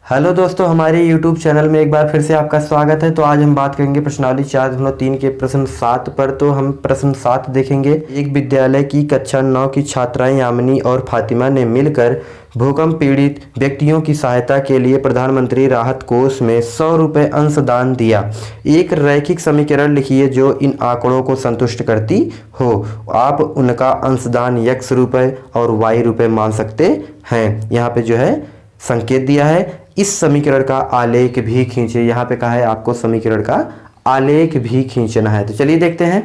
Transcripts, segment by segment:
Hello दोस्तों, हमारे YouTube channel में एक बार फिर से आपका स्वागत है। तो आज हम बात करेंगे प्रश्नावली 4.3 के प्रश्न 7 पर। तो हम प्रश्न 7 देखेंगे। एक विद्यालय की कक्षा 9 की छात्राएं यामिनी और फातिमा ने मिलकर भूकंप पीड़ित व्यक्तियों की सहायता के लिए प्रधानमंत्री राहत कोष में 100 रुपये अंशदान दिया। एक रैखिक समीकरण लिखिए जो इन आंकड़ों को संतुष्ट करती हो। आप उनका अंशदान x रुपये और y रुपये मान सकते हैं। यहाँ पे जो है संकेत दिया है। इस समीकरण का आलेख भी खींचे। यहाँ पे कहा है आपको समीकरण का आलेख भी खींचना है। तो चलिए देखते हैं।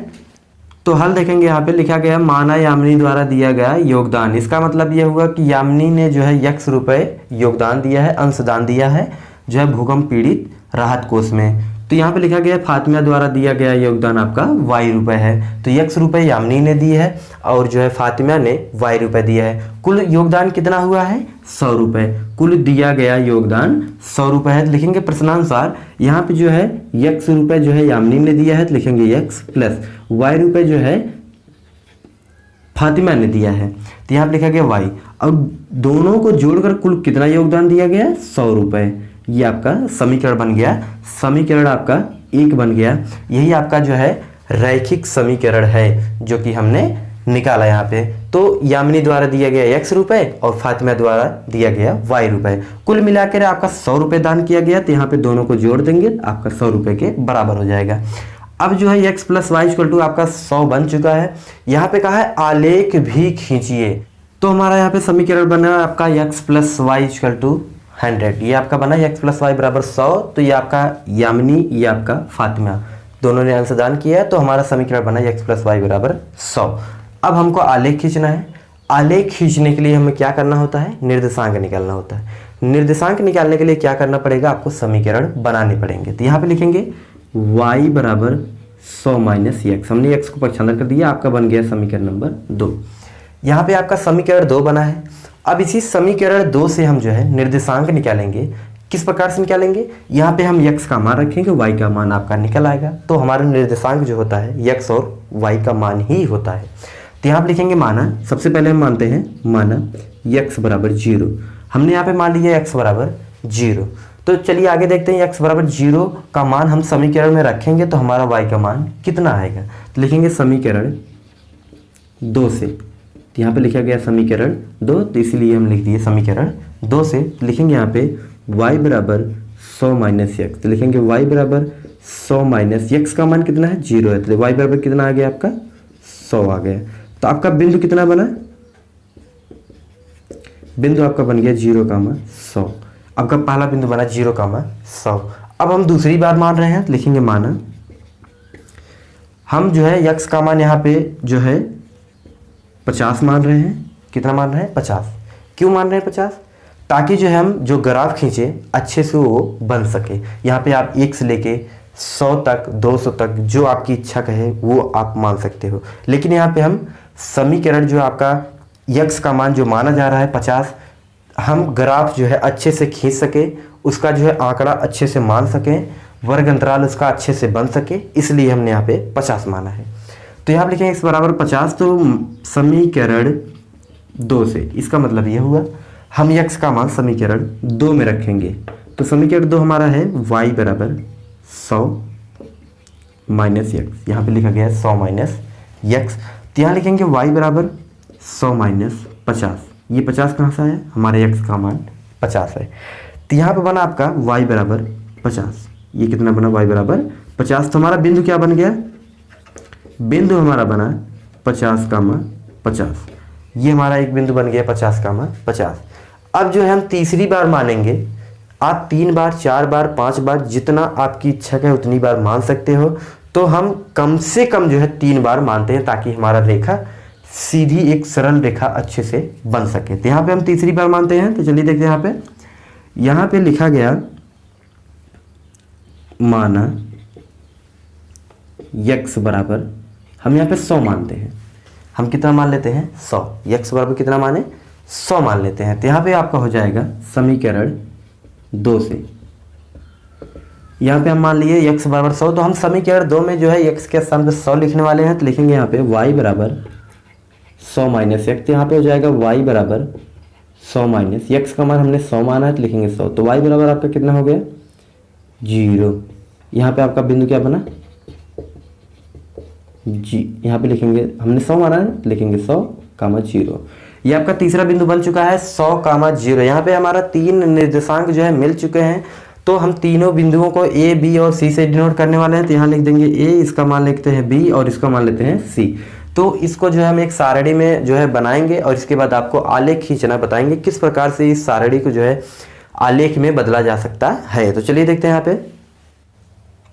तो हल देखेंगे। यहाँ पे लिखा गया माना यामिनी द्वारा दिया गया योगदान। इसका मतलब यह हुआ कि यामिनी ने जो है x रुपये योगदान दिया है, अंशदान दिया है जो है भूकंप पीड़ित राहत कोष में। तो यहाँ पे लिखा गया फातिमा द्वारा दिया गया योगदान आपका y रुपये है। तो x रुपये यामिनी ने दिए है और जो है फातिमा ने y रुपये दिया है। कुल योगदान कितना हुआ है? 100 रुपये। कुल दिया गया योगदान 100 रुपये है। तो लिखेंगे प्रश्नानुसार यहाँ पे जो है x रुपये जो है यामिनी ने दिया है, तो लिखेंगे x प्लस y रुपये जो है फातिमा ने दिया है। तो यहाँ पे लिखा गया y। अब दोनों को जोड़कर कुल कितना योगदान दिया गया? 100 रुपये। ये आपका समीकरण बन गया। समीकरण आपका एक बन गया। यही आपका जो है रैखिक समीकरण है जो कि हमने निकाला यहाँ पे। तो यामिनी द्वारा दिया गया x रुपये और फातिमा द्वारा दिया गया y रुपये। कुल मिलाकर आपका 100 रुपये दान किया गया। तो यहाँ पे दोनों को जोड़ देंगे, आपका 100 रुपये के बराबर हो जाएगा। अब जो है x plus y equal to आपका 100 बन चुका है। यहाँ पे कहा है आलेख भी खींचिए। तो हमारा यहाँ पे समीकरण बना आपका x plus y equal to 100। ये आपका बना x प्लस वाई बराबर 100। तो ये आपका यामिनी, ये आपका फातिमा, दोनों ने अंशदान किया है। तो हमारा समीकरण बना x प्लस वाई बराबर 100। अब हमको आलेख खींचना है। आलेख खींचने के लिए हमें क्या करना होता है? निर्देशांक निकालना होता है। निर्देशांक निकालने के लिए क्या करना पड़ेगा? आपको समीकरण बनाने पड़ेंगे। तो यहाँ पे लिखेंगे y बराबर 100 माइनस x। हमने x को पक्षांतर कर दिया, आपका बन गया समीकरण नंबर 2। यहाँ पे आपका समीकरण 2 बना है। अब इसी समीकरण 2 से हम जो है निर्देशांक निकालेंगे। किस प्रकार से निकालेंगे? यहाँ पे हम x का मान रखेंगे, y का मान आपका निकल आएगा। तो हमारा निर्देशांक जो होता है x और y का मान ही होता है। तो यहाँ पे लिखेंगे माना, सबसे पहले हम मानते हैं माना x बराबर 0। हमने यहाँ पे मान लिया x बराबर 0। तो चलिए आगे देखते हैं। x बराबर 0 का मान हम समीकरण में रखेंगे तो हमारा y का मान कितना आएगा? तो लिखेंगे समीकरण 2 से। तो यहाँ पे लिखा गया समीकरण 2, तो इसीलिए हम लिख दिए समीकरण 2 से। लिखेंगे यहाँ पे y बराबर 100 माइनस x। तो लिखेंगे y बराबर 100 माइनस x का मान कितना है? 0 है। तो y बराबर कितना आ गया? आपका 100 आ गया। तो आपका बिंदु कितना बना? बिंदु आपका बन गया 0 का मान 100। आपका पहला बिंदु बना 0 का मान 100। अब हम दूसरी बार मान रहे हैं। तो लिखेंगे माना हम जो है x का मान यहाँ पे जो है 50 मान रहे हैं। कितना मान रहे हैं? 50। क्यों मान रहे हैं 50? ताकि जो है हम जो ग्राफ खींचे अच्छे से वो बन सके। यहाँ पे आप 1 से लेके 100 तक, 200 तक जो आपकी इच्छा कहे वो आप मान सकते हो। लेकिन यहाँ पे हम समीकरण जो आपका x का मान जो माना जा रहा है 50, हम ग्राफ जो है अच्छे से खींच सके, उसका जो है आंकड़ा अच्छे से मान सकें, वर्ग अंतराल उसका अच्छे से बन सके, इसलिए हमने यहाँ पे 50 माना है। तो यहाँ लिखेंगे x बराबर 50। तो समीकरण 2 से, इसका मतलब ये हुआ हम x का मान समीकरण 2 में रखेंगे। तो समीकरण 2 हमारा है y बराबर 100 माइनस x। यहाँ पे लिखा गया है 100 माइनस x। तो यहाँ लिखेंगे y बराबर 100 माइनस 50। ये 50 कहाँ से आया? हमारे x का मान 50 है। तो यहाँ पे बना आपका y बराबर 50। ये कितना बना? y बराबर 50। तो हमारा बिंदु क्या बन गया? बिंदु हमारा बना 50 का मान 50। ये हमारा एक बिंदु बन गया 50 का मान 50। अब जो है हम तीसरी बार मानेंगे। आप 3 बार, 4 बार, 5 बार, जितना आपकी इच्छा है उतनी बार मान सकते हो। तो हम कम से कम जो है 3 बार मानते हैं ताकि हमारा रेखा सीधी एक सरल रेखा अच्छे से बन सके। तो यहाँ पे हम तीसरी बार मानते हैं। तो चलिए देखते हैं। यहाँ पे लिखा गया माना x बराबर, हम यहाँ पे 100 मानते हैं। हम कितना मान लेते हैं? 100। x बराबर कितना माने? 100 मान लेते हैं। तो यहाँ पे आपका हो जाएगा समीकरण 2 से। यहाँ पे हम मान लिए x बराबर 100। तो हम समीकरण 2 में जो है x के स्थान पे 100 लिखने वाले हैं। तो लिखेंगे यहाँ पे y बराबर 100 माइनस x। तो यहाँ पे हो जाएगा y बराबर 100 माइनस x का मान हमने 100 माना है तो लिखेंगे 100, तो y बराबर आपका कितना हो गया 0। यहाँ पे आपका बिंदु क्या बना जी, यहाँ पे लिखेंगे हमने 100 माना है तो लिखेंगे 100 कामा 0। ये आपका तीसरा बिंदु बन चुका है 100 कामा 0। यहाँ पे हमारा 3 निर्देशांक जो है मिल चुके हैं, तो हम तीनों बिंदुओं को a b और c से डिनोट करने वाले हैं। तो यहाँ लिख देंगे a, इसका मान लिखते हैं b और इसका मान लेते हैं c। तो इसको जो है हम एक सारणी में जो है बनाएंगे और इसके बाद आपको आलेख खींचना बताएंगे किस प्रकार से इस सारणी को जो है आलेख में बदला जा सकता है। तो चलिए देखते हैं यहाँ पे।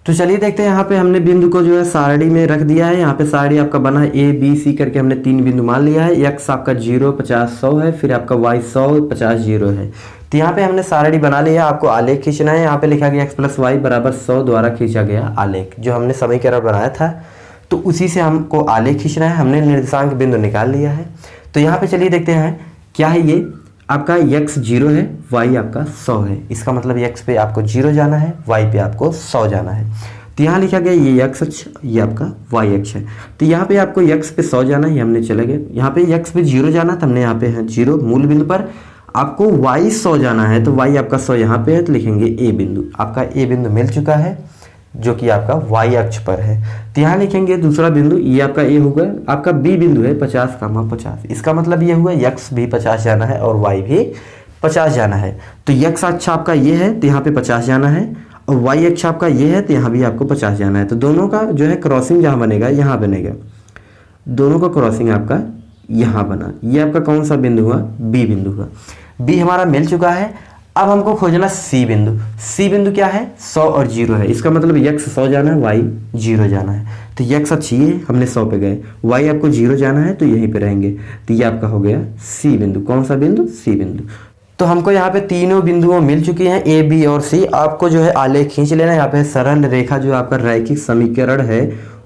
तो चलिए देखते हैं यहाँ पे हमने बिंदु को जो है सारणी में रख दिया है। यहाँ पे सारणी आपका बना है a b c करके हमने 3 बिंदु मान लिया है। x आपका 0 50 100 है, फिर आपका y 100 50 0 है। तो यहाँ पे हमने सारणी बना लिया, आपको आलेख खींचना है। यहाँ पे लिखा गया x प्लस वाई बराबर 100 द्वारा खींचा गया आलेख, जो हमने समीकरण बनाया था तो उसी से हमको आलेख खींचना है। हमने निर्देशांक बिंदु निकाल लिया है। तो यहाँ पे चलिए देखते हैं क्या है। ये आपका x 0 है, y आपका 100 है। इसका मतलब x पे आपको 0 जाना है, y पे आपको 100 जाना है। तो यहाँ लिखा गया ये x अक्ष, ये आपका y अक्ष है। तो यहाँ पे आपको x पे 100 जाना है, ये हमने चले गए। यहाँ पे x पे 0 जाना था, हमने यहाँ पे है 0 मूल बिंदु पर। आपको y 100 जाना है, तो y आपका 100 यहाँ पे है, तो लिखेंगे a बिंदु। आपका a बिंदु मिल चुका है जो कि आपका y अक्ष पर है। तो यहाँ लिखेंगे दूसरा बिंदु, ये आपका a होगा। आपका b बिंदु है 50 कामा 50। इसका मतलब ये हुआ x भी 50 जाना है और y भी 50 जाना है। तो x अक्ष आपका ये है तो यहाँ पे 50 जाना है, और y अक्ष आपका ये है तो यहाँ भी आपको 50 जाना है। तो दोनों का जो है क्रॉसिंग जहाँ बनेगा यहाँ बनेगा, दोनों का क्रॉसिंग आपका यहाँ बना। ये आपका कौन सा बिंदु हुआ, b बिंदु हुआ। b हमारा मिल चुका है। अब हमको खोजना c बिंदु। c बिंदु क्या है 100 और 0 है। इसका मतलब x 100 जाना है, y 0 जाना है। तो x अक्ष ये हमने 100 पे गए, y आपको 0 जाना है तो यहीं पे रहेंगे। तो ये आपका हो गया c बिंदु। कौन सा बिंदु, c बिंदु। तो हमको यहाँ पे तीनों बिंदुओं मिल चुकी हैं a b और c। आपको जो है आलेख खींच लेना है। यहाँ पे सरल रेखा जो आपका रैखिक समीकरण है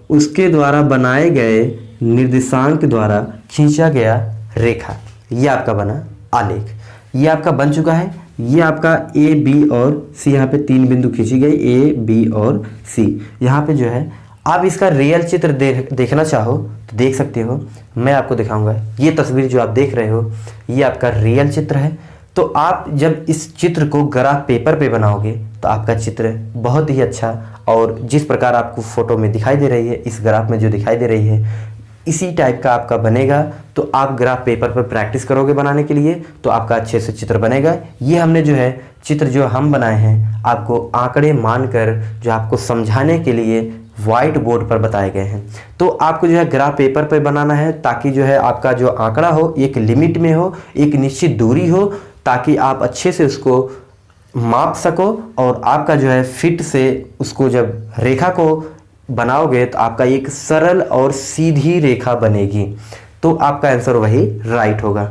उसके द्वारा बनाए गए निर्देशांक द्वारा खींचा गया रेखा, ये आपका बना आलेख। ये आपका बन चुका है। ये आपका a b और c, यहाँ पे 3 बिंदु खींची गई a b और c। यहाँ पे जो है आप इसका रियल चित्र देखना चाहो तो देख सकते हो। मैं आपको दिखाऊंगा। ये तस्वीर जो आप देख रहे हो ये आपका रियल चित्र है। तो आप जब इस चित्र को ग्राफ पेपर पे बनाओगे तो आपका चित्र बहुत ही अच्छा, और जिस प्रकार आपको फोटो में दिखाई दे रही है, इस ग्राफ में जो दिखाई दे रही है, इसी टाइप का आपका बनेगा। तो आप ग्राफ पेपर पर प्रैक्टिस करोगे बनाने के लिए तो आपका अच्छे से चित्र बनेगा। ये हमने जो है चित्र जो हम बनाए हैं आपको आंकड़े मानकर जो आपको समझाने के लिए व्हाइट बोर्ड पर बताए गए हैं। तो आपको जो है ग्राफ पेपर पर बनाना है ताकि जो है आपका जो आंकड़ा हो एक लिमिट में हो, एक निश्चित दूरी हो, ताकि आप अच्छे से उसको माप सको और आपका जो है फिट से उसको जब रेखा को बनाओगे तो आपका एक सरल और सीधी रेखा बनेगी। तो आपका आंसर वही राइट होगा।